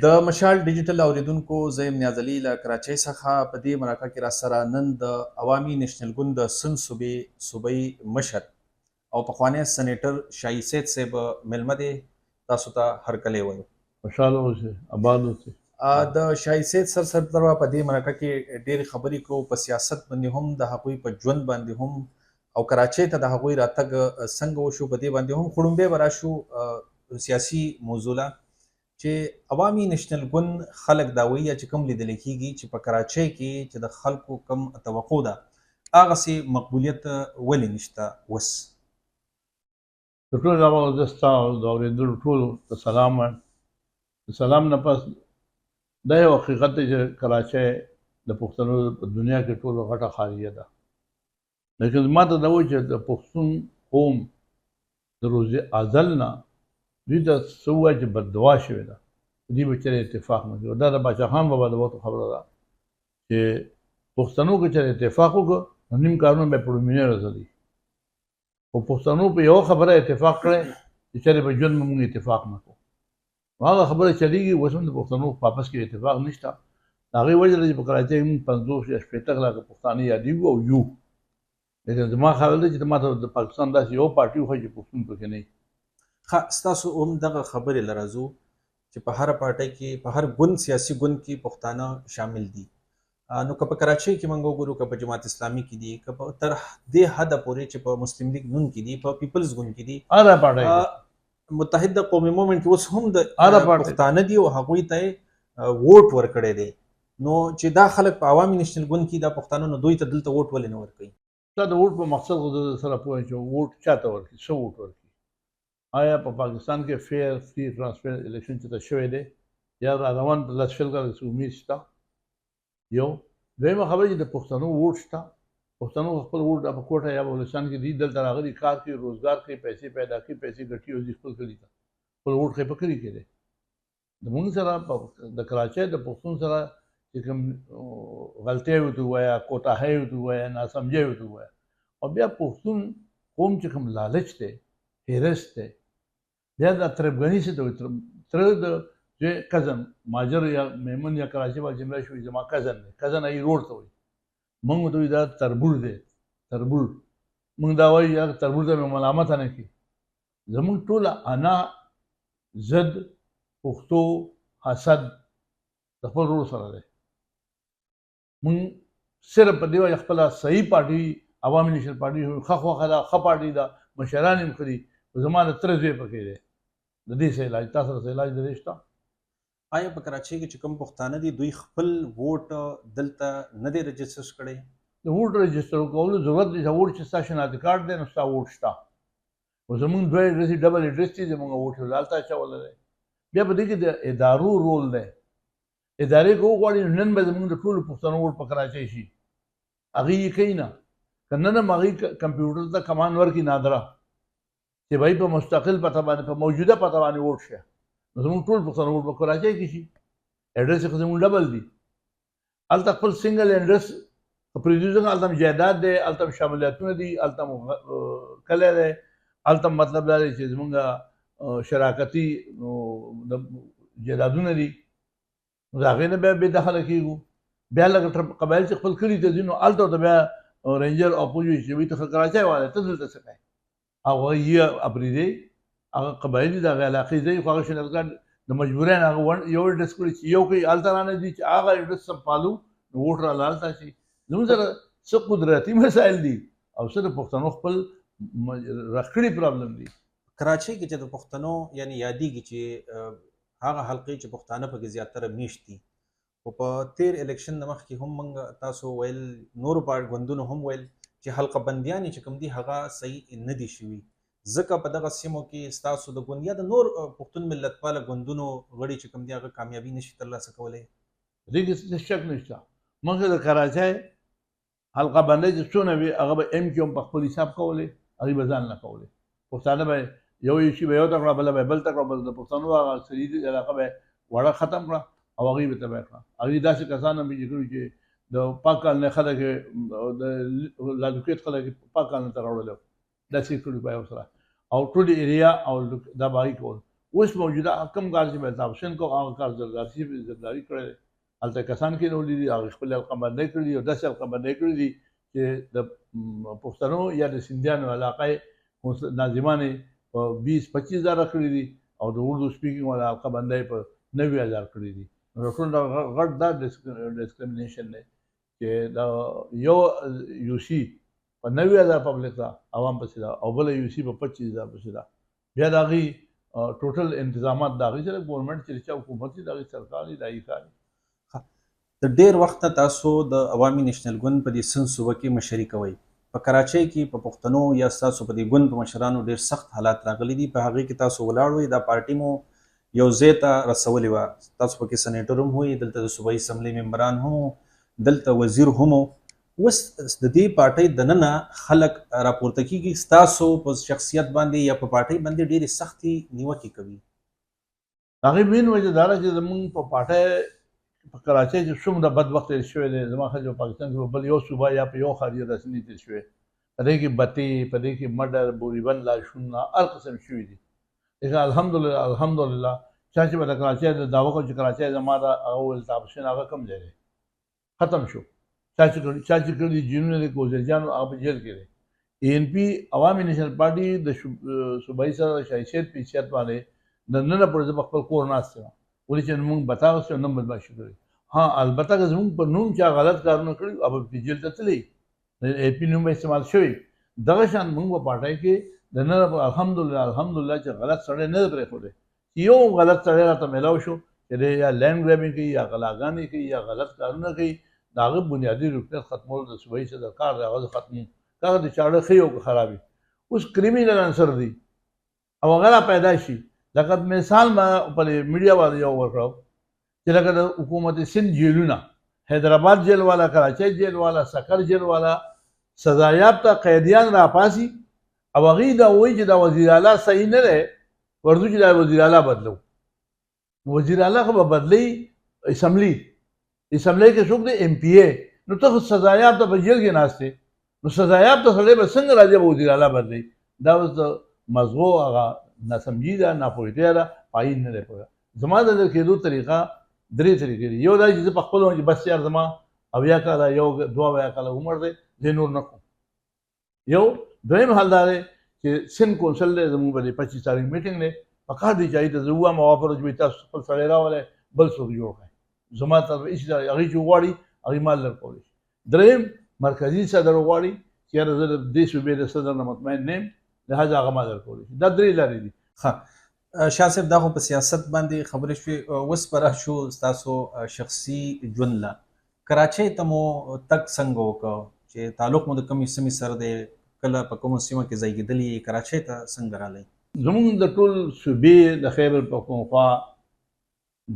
د مشال ډیجیټل اوریدونکو زه یم نیاز علي له کراچۍ څخه په دې مرکه کې را سره نن د عوامي نیشنل ګوند د سند صوبې مشر او پخوانی سېنیټر شاهي سید صاحب میلمه دی. تاسو ته هرکلی وایو. خوشحاله اوسئ، آباد اوسئ. د شاهي سید سرسرتره په دې مرکه کې ډېرې خبرې کوو، په سیاست باندې هم، د هغوی په ژوند باندې هم، او کراچۍ ته د هغوی راتګ څنګه وشو په دې باندې هم. خو لومبی به راشو سیاسي موضوع له، چې عوامي نیشنل ګوند خلک دا وایي چې کوم لیدل کېږي چې په کراچۍ کې چې د خلکو کوم توقع ده هغسې مقبولیت ولې نشته اوس؟ د ټولو هغه زه ستا او د اورېدلو ټولو ته سلام وایم. د سلام نه پس دا یو حقیقت دی چې کراچۍ د پښتنو په دنیا کې ټولو غټه خاریه ده. لیکن ما ته دا وایي چې د پښتون قوم د روز ازل نه دوی ته څه ووایي چې بددعا شوې ده، دوی به چېرې اتفاق نه کوي. دا د باچا خان بابا د وخت خبره ده چې پښتنو کې چېرې اتفاق وکړو نو نیم کارونه به یې په لومړنۍ ورځ دي. خو پښتنو په یوه خبره اتفاق کړی چې چېرې په ژوند به موږ اتفاق نه کوو. هغه خبره چلېږي. اوس هم د پښتنو په آپس کې اتفاق نشته. د هغې وجه ده چې په کراچۍ کې موږ 50 یا 60 لاکه پښتانه یادېږو او یو. لیکن زما خیال دی چې ما ته د پاکستان داسې یو پارټي وښایي چې پښتون پکې نه وي. ښه، ستاسو هم دغه خبرې له راځو چې په هره پارټۍ کې، په هر ګوند، سیاسي ګوند کې پښتانه شامل دي. نو که په کراچۍ کې موږ وګورو، که په جماعت اسلامي کې دي، که په تر دې حده پورې چې په مسلم لیگ نون کې دي، په پیپلز ګوند کې دي، هره پارټۍ متحد قومي مومنټ کې اوس هم د پښتانه دي او هغوی ته ووټ ورکړی دی. نو چې دا خلک په عوامي نیشنل ګوند کې دا پښتانه، نو دوی ته دلته ووټ ولې نه ورکوي؟ دا د ووټ په مقصد خو زه سره پوه یم چې ووټ چاته ورکړي، څه ووټ ورکړي. آیا په پاکستان کې فیر فري ټرانسپیرنټ الیکشن چې ته شوی دی یا را روان په 10 کال کې امید شته؟ یو. دویمه خبره چې د پښتنو ووټ شته. پښتنو خپل ووټ په کوټه یا بلوچستان کې دي، دلته راغلي کار کوي، روزګار کوي، پیسې پیدا کوي، پیسې ګټي او ځي خپل کلي ته. خپل ووټ خو یې په کلي کې دی. زموږ سره د کراچۍ د پښتون سره چې کوم غلطۍ ورته ووایه، کوتاهۍ ورته ووایه، ناسمجۍ ورته ووایه. او بیا پښتون قوم چې کوم لالچ دی، هرس دی، بیا دا تربګني څه ته وایي. تره د چې کزن ماجر یا میمن یا کراچۍ والا جمله شوي زما کزن دی، کزن ای روډ ته وایي. موږ ورته وایي دا تربور دی، تربور. موږ دا وایو یار تربور ته مې ملامته نه کړي. زموږ ټوله انا ضد پښتو حسد د خپل ورور سره دی. موږ صرف په دې وجه خپله صحیح پارټي عوامي نیشنل پارټي ښه خوښه ده، ښه پارټي ده، مشران یې ښه دي. خو زما د تره زوی پکې دی. د دې څه علاج؟ تا سره څه علاج د دې شته؟ آیا په کراچۍ کې چې کوم پښتانه دي دوی خپل ووټ دلته نه دی رجسټر کړی؟ د ووټ رجسټر کولو ضرورت دی. ووټ چې ستا شناختی کارت دی نو ستا ووټ شته. خو زموږ دوه ایډرس دي، ډبل ایډرس دی، زموږ ووټ یې هلته اچولی دی. بیا په دې کې د ادارو رول دی. ادارې که وغواړي نن به زموږ د ټولو پښتنو ووټ په کراچۍ شي. هغې یې کوي نه. که نن هم هغې کمپیوټر ته کمان ورکړي نادره چې بھائی په مستقل پته باندې، په موجوده پته باندې ووټ شه، نو زموږ ټول پښتنو ووټ په کراچۍ کې شي. ایډرس یې خو زموږ ډبل دي. هلته خپل سنګل ایډرس پرېږدو ځکه هلته هم جایداد دی، هلته هم شاملیتونه دي، هلته هم کلی دی، هلته مطلب دا دی چې زموږ شراکتي جایدادونه دي. نو د هغې نه بیا بېدخله کېږو. بیا لکه قبایل چې خپل کلي ته ځي نو هلته ورته بیا رینجر او پولیس چې وایي ته خو کراچۍ والی، ته دلته څه کوې؟ هغه یې اپرېږدی، هغه قبایل دي، د هغې علاقې ځای خو هغه شناخت د مجبوریان هغه یو ایډرس کړي چې یو کوي هلته رانه ځي چې هغه ایډرس سم پالو نو ووټ راله هلته شي. زموږ سره څه قدرتي مسایل دي او څه د پښتنو خپل رخکړي پرابلم دي. کراچۍ کې چې د پښتنو یعنې یادېږي چې هغه حلقې چې پښتانه پکې زیاتره میشت دي. خو په تیر الیکشن نه مخکې هم موږ تاسو ویل، نورو ګوندونو هم ویل چې حلقه بندیانې چې کوم دي هغه صحیح نه دي شوي، ځکه په دغه سیمو کې ستاسو د ګوند یا د نور پښتون ملتپاله ګوندونو غړي چې کوم دي هغه کامیابي نشي ترلاسه کولی. په دې کې څه شک نشته. موږ د کراچۍ حلقه بندۍ چې څونه وي هغه به ایم کیو هم په خپل حساب کولی، هغوی به ځان نه کولی. پښتانه به یو شي به یو ته کړه، بله به بل ته کړه، بل د پښتنو هغه سریدي علاقه به وړه ختم کړه او هغوی به تباه کړه. هغوی داسې کسان هم چې کړي چې د پاک کالنۍ خلک د لالوکیت خلک پاک کالنۍ ته راوړلی، داسې کړي به یې ورسره او ټولې ایریا او دا به هغوی کول. اوس موجوده کم کار چې مهتاب حسین کو هغه کار زرداری کړی دی هلته کسان کېنولي دي هغې خپل حلقهبندۍ کړي دي او داسې حلقهبندۍ کړي دي چې د پښتنو یا د سیندیانو علاقه یې ناظمانې په 20-25 هزاره کړي دي او د اردو سپیکینګ والا حلقهبندۍ په 90,000 کړي دي نو ټول غټ دا ډسکریمنیشن دی چې دا یو یو سی په 90,000 پبلک ده عوام پسې ده او بله یو سی په 25,000 پسې ده بیا د هغې ټوټل انتظامات د هغې سره ګورنمنټ چې چا حکومت دي د هغې سرکار دي د هغې کار دي د ډیر وخت نه تاسو د عوامي نېشنل ګوند په دې سند صوبه کې مشري کوئ په کراچۍ کې په پښتنو یا ستاسو په دې ګوند په مشرانو ډیر سخت حالات راغلي دي په هغې کې تاسو ولاړ وئ دا پارټي مو یو ځای ته رسولې وه تاسو پکې سنیټر هم وئ دلته د صوبایي اسمبلۍ ممبران هم دلته وزیر هم اوس د دې پارټۍ دننه خلک راپورته کېږي ستاسو په شخصیت باندې یا په پارټۍ باندې ډېرې سختې نیوکې کوي د هغې مین وجه دا ده چې زمونږ په پارټۍ په کراچۍ کې څومره بدبخت تېر شوی دی زما خیال په پاکستان کې بل یو صوبه یا په یو ښار داسې نه تېر شوی په دې کې بتې په دې کې مډر بوریبند لاشونه هر قسم شوي دي لیکن الحمدلله چا چې به د کراچۍ د دعوه کړو چې کراچۍ زما د هغه الطاف حسین هغه کم ځای دی ختم شو چا چې کړي جنونه د ګوزرجانو هغه په جیل کې دی ANP عوامي نیشنل پارټي د صوبایي سره د شایسیت په حیثیت باندې د ننه پورې زه په خپل کور ناست یم ولې چې موږ بتا اوسو نوم بدماشي کړی ها البته که زموږ په نوم چا غلط کارونه کړي او په جیل ته تللی د AP نوم استعمال شوی دغه شان موږ په پارټۍ کې د نن الحمدلله چې غلط سړی نه پرېښودی یو غلط سړی راته میلاو شو چې دی یا لینډ ګریبینګ کوي یا غلاګانې کوي یا غلط کارونه کوي د هغه بنیادي رکنیت ختمول د صوبایي صدر کار دی هغه ختمو هغه د چاړه ښه او خرابي اوس کریمینل عنصر دی او هغه را پیدا شي لکه مثال ما په میډیا باندې یو ورکړو چې لکه د حکومت سند جیلونه حیدرآباد جیل والا کراچۍ جیل والا سکر جیل والا سزا یافته قیدیان راپاسي او هغې دا وایي چې دا وزیر اعلی صحیح نه دی ورځو چې دا وزیر اعلی بدلو وزیر اعلی خو به بدلی اسمبلی کې څوک دی MPA نو ته سزا یافته په جیل کې ناست دی نو سزا یافته سړی به څنګه راځي به وزیر اعلی بدلی دا اوس د مغزو هغه ناسمجي ده ناپوهېدیا ده پایي نه دی پوهه زما د کېدو طریقه 3 طریقې دي یو دا چې زه په خپل چې بس یار زما 80 کاله یو 2 کاله عمر دی زه نور نه کوم یو دویم حال دا دی چې سند کونسل دی زموږ باندې 25 تاریخ میټینګ دی پکار دی چې ته زه وایم وافر چې تاسو خپل سړی راولئ بل څوک جوړ کړئ زما ته هېڅ هغې چې غواړي هغې مال درکولی شي دریم مرکزي صدر غواړي چې یاره زه د دې صوبې د صدر نه مطمئن نه یم لهذا هغه مال درکولی شي دا 3 لارې دي ښه شاه صاحب دا خو په سیاست باندې خبرې شوې اوس به راشو ستاسو شخصي ژوند له کراچۍ ته مو تګ څنګه وکړ چې تعلق مو د کومې سیمې سره دی کله په کومه سیمه کې زیږېدلي کراچۍ ته څنګه راغلی زمونږ د ټول صوبې د خیبر پښتونخوا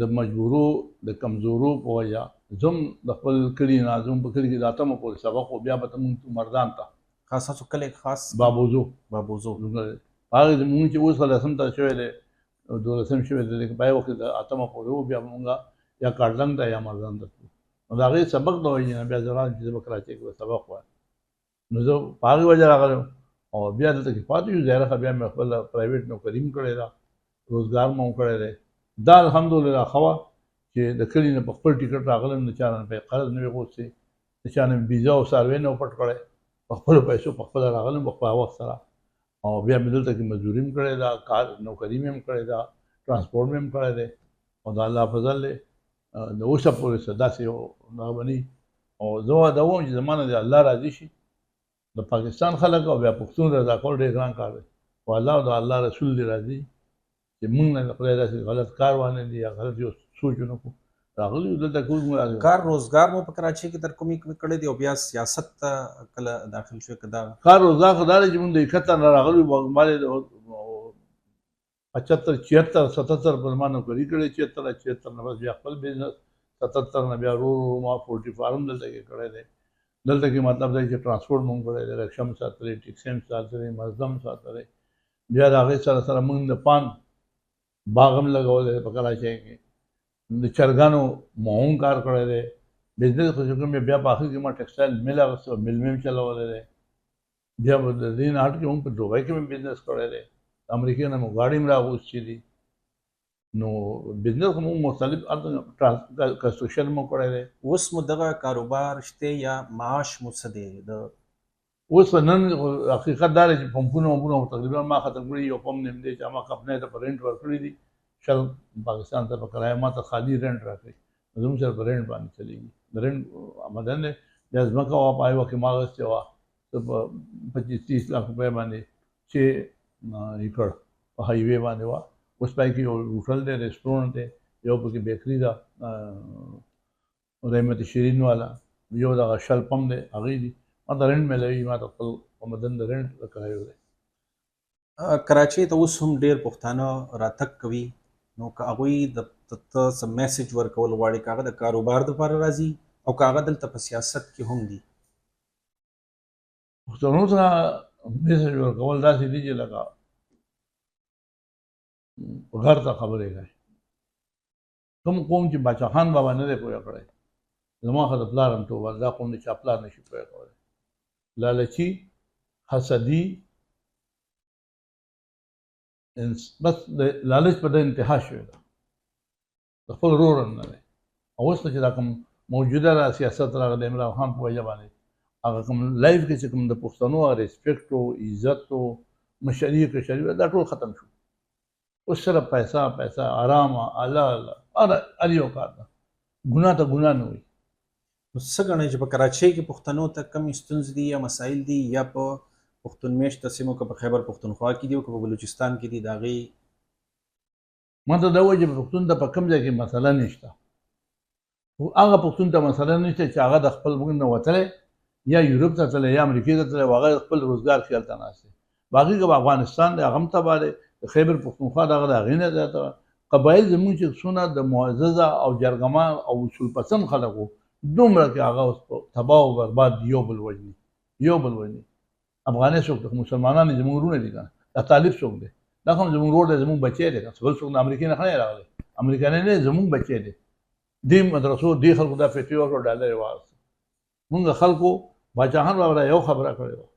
د مجبورو د کمزورو په وجه زم د خپل کلي نه زموږ په کلي کې د اتمه پورې سبق و بیا به ته مونږ مردان ته خاص تاسو کلی خاص بابوزو هغه زموږ چې اوس لسم ته شوی دی 12 شوی دی لیکن په هغه وخت د اتمه پورې و بیا مونږ یا کارډنګ ته یا مردان ته نو د هغې سبق د وجې نه بیا زه راغلم چې زه به کراچۍ کې به سبق وایم نو زه په هغې وجه راغلم او بیا دلته کې پاتې شو ظاهره بیا مې خپله پرایویټ نوکري هم کړې ده روزګار مو هم کړی دی دا الحمدلله ښه وه چې د کلي نه په خپل ټیکټ راغلم د چا نه مې قرض نه وي غوښتې د چا نه مې ویزا او څاروی نه و پټ کړی په خپلو پیسو په خپله راغلم په خپل وخت سره او بیا مې دلته کې مزدوري هم کړې ده کار نوکري مې هم کړې ده ټرانسپورټ مې هم کړی دی او د الله فضل دی د اوسه پورې څه داسې یو دغه به نه او زه دا وایم چې زما نه د الله راضي شي د پاکستان خلک او بیا پښتون رضا کول ډېر ګران کار دی او الله او د الله رسول دې راضي چې موږ نه خدای داسې غلط کار وانه دي یا غلط یو سوچ ونه کړو راغلي دلته کوم کار روزګار مو په کراچۍ کې تر کومې کړی دی او بیا سیاست ته کله داخل شو که دا کار روزګار خو دا دی چې موږ د 71 نه راغلي مالې 75 76 77 پر ما نوکري کړې 76 نه بس بیا خپل بزنس 77 نه بیا ما پولټري فارم دلته کې کړی دی دلته کې مطلب دی چې ټرانسپورټ مونږ کړی دی رکشه هم ساتلی ټیکسي هم ساتلی مزد هم ساتلی بیا د هغې سره سره مونږ د پان باغ هم لګولی دی په کراچۍ کې د چرګانو مو هم کار کړی دی بزنس خو چې کوم بیا په آخر کې ما ټیکسټایل میل اخیستی میل مې هم چلولی دی بیا د دې نه هټ کې هم په دوبۍ کې مې بزنس کړی دی امریکې نه مو ګاډي هم راغوستې دي نو بزنس هم مختلف کنسټرکشن مو کړی دی. اوس مو دغه کاروبار شته یا معاش مو څه دی؟ د اوس نن حقیقت دا دی چې پمپونه تقریبا ما ختم کړي، یو پمپ نیم دی چې ما کمپنۍ ته په رینټ ورکړي دي، شل پاکستان ته په کرایه ما ته خالي رینټ راکړي، زموږ سره په رینټ باندې چلېږي. د رینټ آمدن دی دا ځمکه وه په هغې وخت کې ما اخیستې وه په 25-30 لاک روپۍ باندې چې یې کړ په هایوې باندې وه. اوس پای کې یو هوټل دی، ریسټورانټ دی، یو پکې بیکري ده رحمت شیرین والا، یو دغه شل پمپ دی هغې دي. ما ته رینټ میلوي، ما ته خپل آمدن د رینټ د کرایو دی. کراچۍ ته اوس هم ډېر پښتانه راتګ کوي، نو که هغوی د ته څه میسج ورکول غواړي، که هغه د کاروبار دپاره راځي او که هغه دلته په سیاست کې هم دي؟ پښتنو ته میسج ورکول داسې دي چې لکه غر ته خبرې کوي. کوم قوم چې باچا خان بابا نه دی پوهه کړی، زما خو د پلار هم توبه، دا قوم د چا پلار نشي پوهه کولی. لالچي، حسدي، بس د لالچ په د انتها شوې ده، د خپل ورور هم نه دی. اوس چې دا کوم موجوده دا سیاست راغلی د عمران خان په وجه باندې، هغه کوم لایف کې چې کوم د پښتنو ریسپیکټ او عزت او مشري کشري دا ټول ختم شو. اوس صرف پیسه آرامه الله هر یو کار ده، ګناه ته ګناه نه وي. نو څه ګڼئ چې په کراچۍ کې پښتنو ته کمې ستونزې دي یا مسایل دي، یا په پښتون میشته سیمو که په خیبر پښتونخوا کې دي او که په بلوچستان کې دي، د هغې ما ته دا وایي چې پښتون ته په کوم ځای کې مسله نشته. هغه پښتون ته مسله نشته چې هغه د خپل ملک نه وتلی یا یورپ ته تللی یا امریکې ته تللی، هغه خپل روزګار خیال ته ناست دی. باقي که په افغانستان دی هغه هم تباه دی، د خیبر پښتونخوا دغه د هغې نه زیاته قبایل زموږ چې څونه د معززه او جرګمان او اصول پسند خلک وو، دومره کې هغه اوس تباه او برباد دي، یو بل وژني. افغانۍ څوک دی؟ مسلمانان یې زموږ وروڼه دي که نه. دا طالب څوک دی؟ دا خو زموږ ورور دی، زموږ بچی دی، بل څوک د امریکې نه نه راغلی، امریکایي نه دی، زموږ بچی دی. دې مدرسو دې خلکو دا فتوی ورکړه، ډالر یې واخیسته. مونږ خلکو باچاهان بابا یو خبره کړې وه،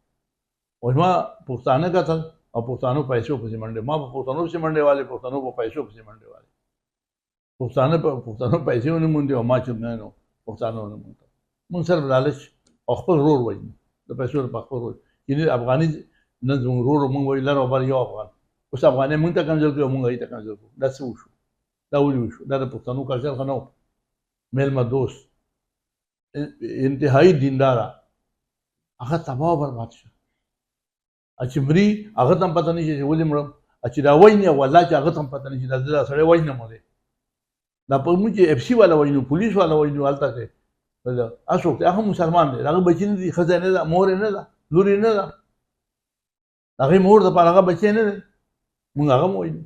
وایي ما پښتانه قتل او پښتانو پیسو پسې منډې، ما په پښتنو پسې منډې والې، پښتنو په پیسو پسې منډې والې. پښتانه پیسې ونه موندې او ما چې نه پښتانه ونه مونده. مونږ صرف لالچ او خپل ورور وژني، د پیسو لپاره خپل ورور. یعنې افغاني نن زموږ ورور مونږ وایي لر او بر یو افغان، اوس افغانۍ مونږ ته کنځل کوي او مونږ هغې ته کنځل کوو. دا څه وشو؟ دا ولې وشو؟ دا د پښتنو کلچر ښه نه و. میلمه دوست، انتهایی دینداره، هغه تباه او برباد شو. چې مري هغه ته هم پته نه شي چې ولې مرم، چې دا وژني والله چې هغه ته هم پته نه شي دا سړی وژنم ولې. دا په موږ چې اف سی والا وژنو، پولیس والا وژنو، هلته کې هغه څوک دی، هغه مسلمان دی، هغه بچي نه دي، ښځه یې نه ده، مور یې نه ده، لور یې نه ده، د هغې مور دپاره هغه بچی نه دی، موږ هغه هم وژنو.